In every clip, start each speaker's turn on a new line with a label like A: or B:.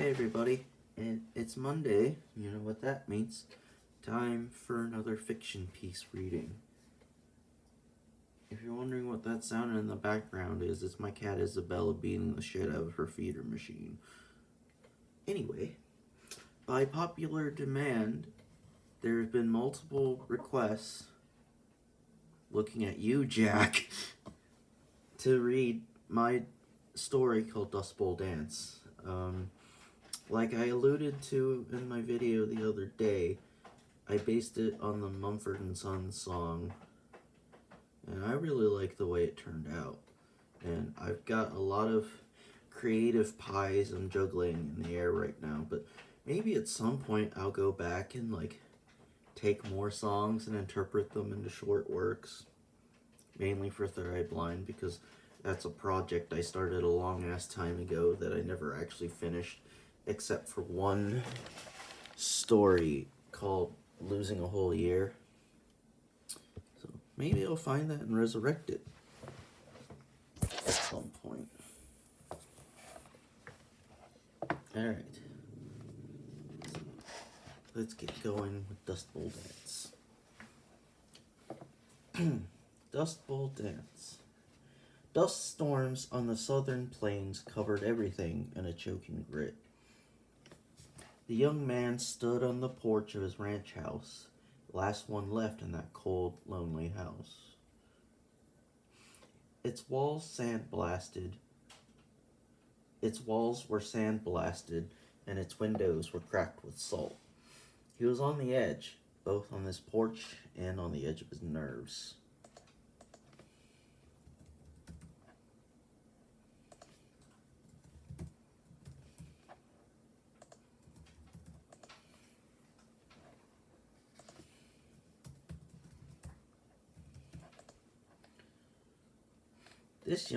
A: Hey everybody, it's Monday, you know what that means. Time for another fiction piece reading. If you're wondering what that sound in the background is, it's my cat Isabella beating the shit out of her feeder machine. Anyway, by popular demand, there have been multiple requests, looking at you, Jack, to read my story called Dust Bowl Dance. Like I alluded to in my video the other day, I based it on the Mumford and Sons song, and I really like the way it turned out. And I've got a lot of creative pies I'm juggling in the air right now, but maybe at some point I'll go back and take more songs and interpret them into short works, mainly for Third Eye Blind, because that's a project I started a long ass time ago that I never actually finished, except for one story called Losing a Whole Year. So maybe I'll find that and resurrect it at some point. Alright. So let's get going with Dust Bowl Dance. Dust Bowl Dance. Dust storms on the southern plains covered everything in a choking grit. The young man stood on the porch of his ranch house, the last one left in that cold, lonely house. Its walls were sandblasted, and its windows were cracked with salt. He was on the edge, both on this porch and on the edge of his nerves. This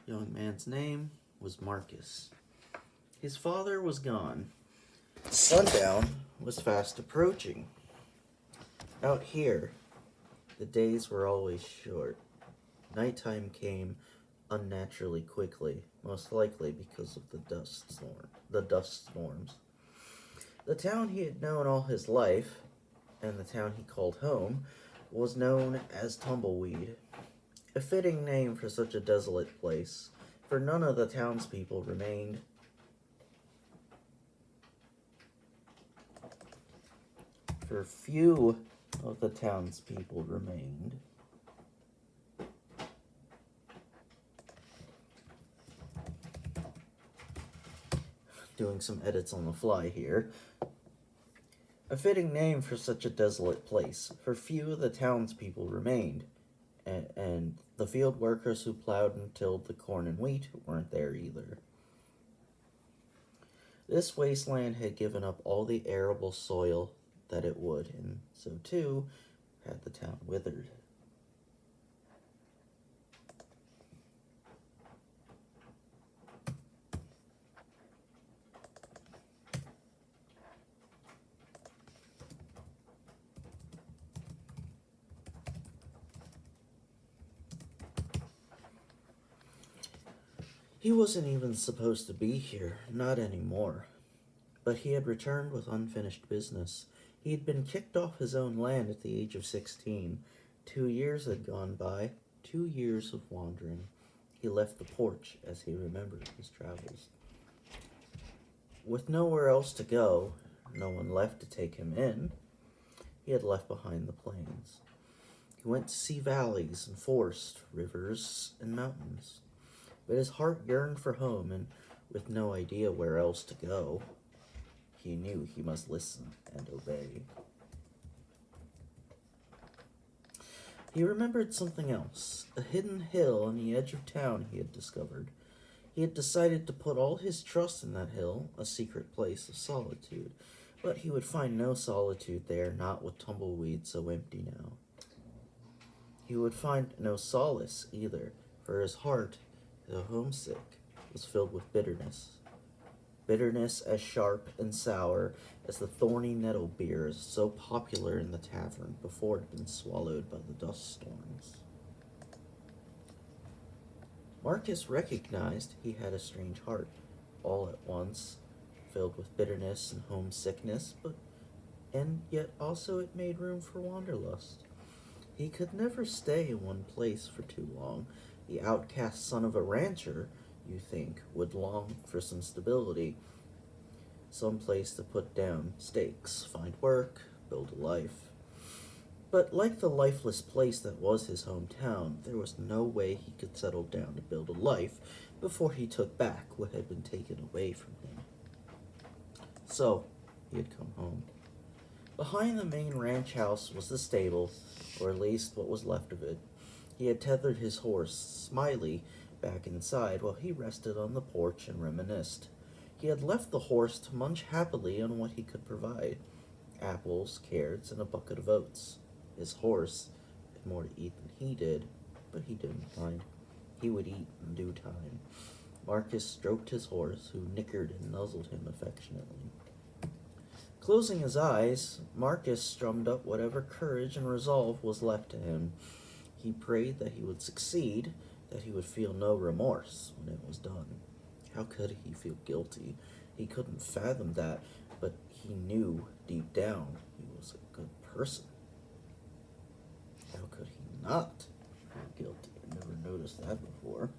A: young man's name was Marcus. His father was gone. Sundown was fast approaching. Out here, the days were always short. Nighttime came unnaturally quickly, most likely because of the dust storms. The town he had known all his life, and the town he called home, was known as Tumbleweed. A fitting name for such a desolate place, for none of the townspeople remained. For few of the townspeople remained. Doing some edits on the fly here. A fitting name for such a desolate place, for few of the townspeople remained. And the field workers who plowed and tilled the corn and wheat weren't there either. This wasteland had given up all the arable soil that it would, and so too had the town withered. He wasn't even supposed to be here, not anymore. But he had returned with unfinished business. He had been kicked off his own land at the age of 16. 2 years had gone by, 2 years of wandering. He left the porch as he remembered his travels. With nowhere else to go, no one left to take him in, he had left behind the plains. He went to see valleys and forest, rivers and mountains. But his heart yearned for home, and with no idea where else to go, he knew he must listen and obey. He remembered something else, a hidden hill on the edge of town he had discovered. He had decided to put all his trust in that hill, a secret place of solitude, but he would find no solitude there, not with Tumbleweed so empty now. He would find no solace either, for his heart, though homesick, was filled with bitterness. Bitterness as sharp and sour as the thorny nettle beers so popular in the tavern before it had been swallowed by the dust storms. Marcus recognized he had a strange heart. All at once, filled with bitterness and homesickness, and yet also it made room for wanderlust. He could never stay in one place for too long. The outcast son of a rancher, you think, would long for some stability, some place to put down stakes, find work, build a life. But like the lifeless place that was his hometown, there was no way he could settle down to build a life before he took back what had been taken away from him. So, he had come home. Behind the main ranch house was the stable, or at least what was left of it. He had tethered his horse, Smiley, back inside while he rested on the porch and reminisced. He had left the horse to munch happily on what he could provide: apples, carrots, and a bucket of oats. His horse had more to eat than he did, but he didn't mind. He would eat in due time. Marcus stroked his horse, who nickered and nuzzled him affectionately. Closing his eyes, Marcus strummed up whatever courage and resolve was left to him. He prayed that he would succeed, that he would feel no remorse when it was done. How could he feel guilty? He couldn't fathom that, but he knew deep down he was a good person. How could he not feel guilty? I never noticed that before.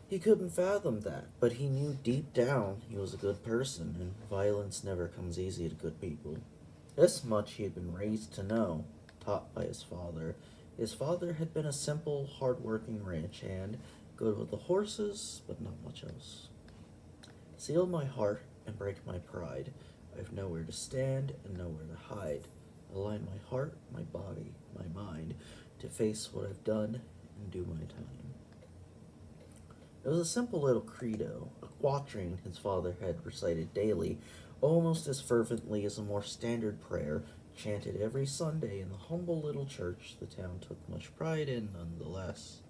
A: He couldn't fathom that, but he knew deep down he was a good person, and violence never comes easy to good people. This much he had been raised to know, taught by his father. His father had been a simple, hard-working ranch hand, good with the horses, but not much else. Seal my heart and break my pride. I've nowhere to stand and nowhere to hide. Align my heart, my body, my mind, to face what I've done and do my time. It was a simple little credo, a quatrain his father had recited daily, almost as fervently as a more standard prayer, chanted every Sunday in the humble little church the town took much pride in nonetheless.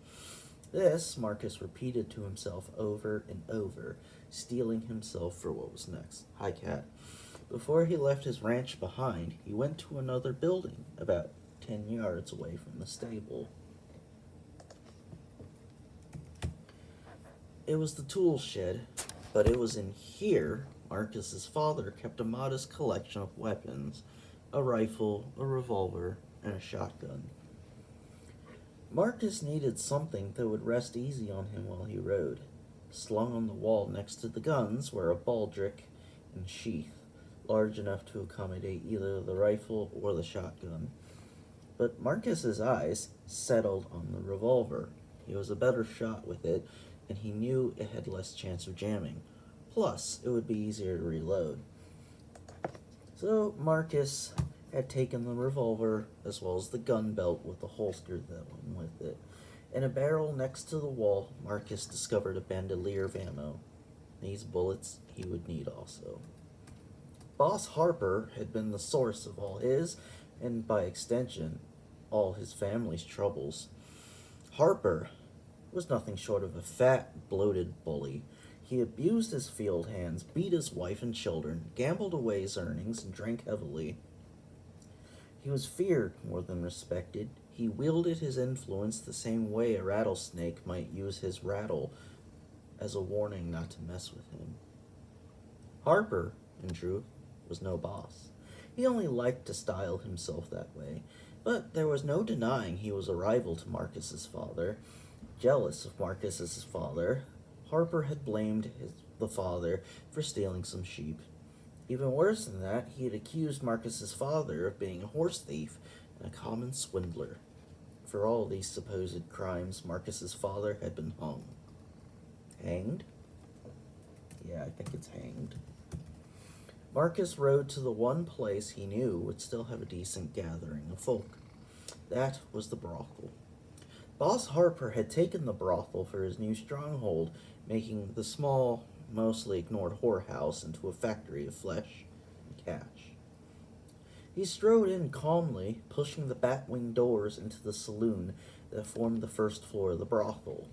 A: This Marcus repeated to himself over and over, steeling himself for what was next. Hi, Cat. Before he left his ranch behind, he went to another building, about 10 yards away from the stable. It was the tool shed, but it was in here Marcus's father kept a modest collection of weapons: a rifle, a revolver, and a shotgun. Marcus needed something that would rest easy on him while he rode. Slung on the wall next to the guns were a baldric and sheath, large enough to accommodate either the rifle or the shotgun. But Marcus's eyes settled on the revolver. He was a better shot with it, and he knew it had less chance of jamming. Plus, it would be easier to reload. So Marcus had taken the revolver, as well as the gun belt with the holster that went with it. In a barrel next to the wall, Marcus discovered a bandolier of ammo. These bullets he would need also. Boss Harper had been the source of all his, and by extension, all his family's troubles. Harper was nothing short of a fat, bloated bully. He abused his field hands, beat his wife and children, gambled away his earnings, and drank heavily. He was feared more than respected. He wielded his influence the same way a rattlesnake might use his rattle as a warning not to mess with him. Harper, in truth, was no boss. He only liked to style himself that way, but there was no denying he was a rival to Marcus's father. Jealous of Marcus's father, Harper had blamed the father for stealing some sheep. Even worse than that, he had accused Marcus's father of being a horse thief and a common swindler. For all these supposed crimes, Marcus's father had been hung. Hanged? Yeah, I think it's hanged. Marcus rode to the one place he knew would still have a decent gathering of folk. That was the brothel. Boss Harper had taken the brothel for his new stronghold, making the small, mostly ignored whorehouse into a factory of flesh and cash. He strode in calmly, pushing the bat-wing doors into the saloon that formed the first floor of the brothel.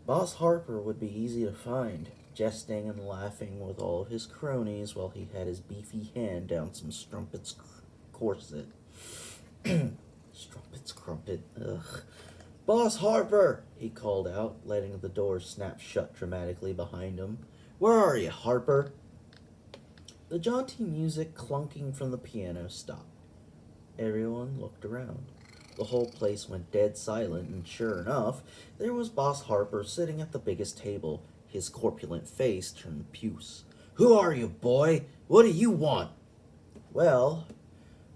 A: Boss Harper would be easy to find, jesting and laughing with all of his cronies while he had his beefy hand down some strumpet's corset. Strumpet's crumpet, ugh. Boss Harper, he called out, letting the door snap shut dramatically behind him. Where are you, Harper? The jaunty music clunking from the piano stopped. Everyone looked around. The whole place went dead silent, and sure enough, there was Boss Harper sitting at the biggest table, his corpulent face turned puce. Who are you, boy? What do you want? Well,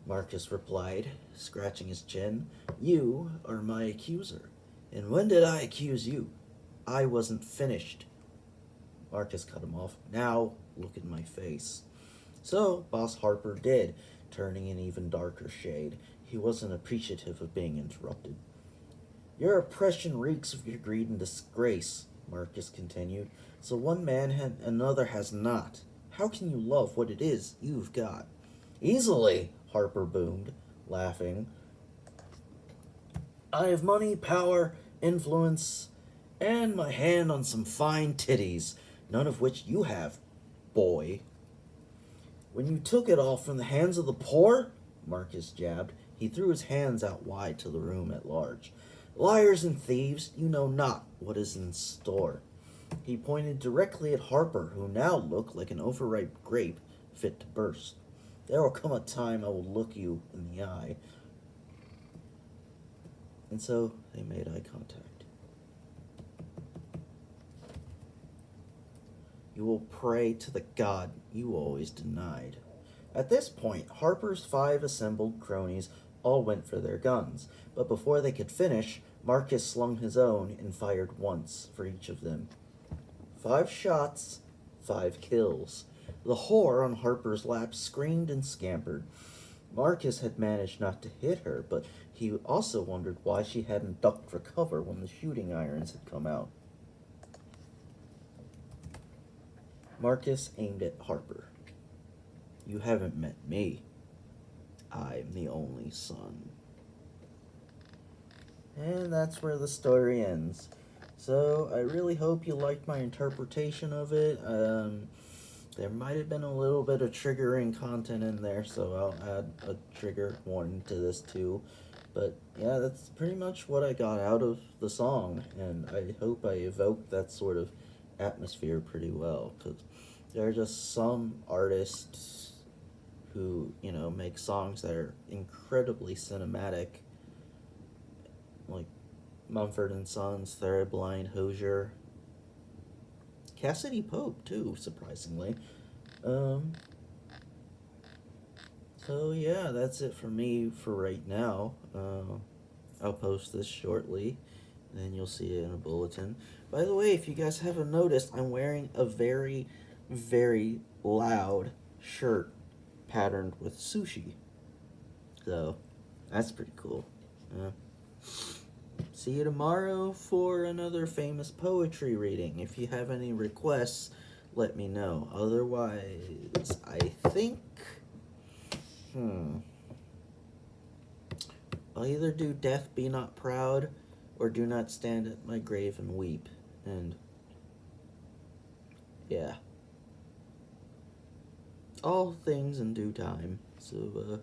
A: Marcus replied, scratching his chin, you are my accuser. And when did I accuse you? I wasn't finished. Marcus cut him off. Now, look at my face. So, Boss Harper did, turning an even darker shade. He wasn't appreciative of being interrupted. Your oppression reeks of your greed and disgrace, Marcus continued. So one man and another has not. How can you love what it is you've got? Easily, Harper boomed, laughing. I have money, power, influence, and my hand on some fine titties, none of which you have, boy. When you took it all from the hands of the poor, Marcus jabbed. He threw his hands out wide to the room at large. Liars and thieves, you know not what is in store. He pointed directly at Harper, who now looked like an overripe grape fit to burst. There will come a time I will look you in the eye. And so they made eye contact. You will pray to the God you always denied. At this point, Harper's 5 assembled cronies all went for their guns, but before they could finish, Marcus slung his own and fired once for each of them. 5 shots, 5 kills. The whore on Harper's lap screamed and scampered. Marcus had managed not to hit her, but he also wondered why she hadn't ducked for cover when the shooting irons had come out. Marcus aimed at Harper. You haven't met me. I'm the only son. And that's where the story ends. So I really hope you liked my interpretation of it. There might have been a little bit of triggering content in there, so I'll add a trigger warning to this too. But yeah, that's pretty much what I got out of the song, and I hope I evoked that sort of atmosphere pretty well, because there are just some artists who, make songs that are incredibly cinematic, like Mumford and Sons, Blind, Hosier, Cassidy Pope too, surprisingly. So yeah, that's it for me for right now. I'll post this shortly, and then you'll see it in a bulletin. By the way, if you guys haven't noticed, I'm wearing a very, very loud shirt patterned with sushi. So, that's pretty cool. See you tomorrow for another famous poetry reading. If you have any requests, let me know. Otherwise, I think... I'll either do Death Be Not Proud or Do Not Stand at My Grave and Weep. And... yeah. All things in due time. So,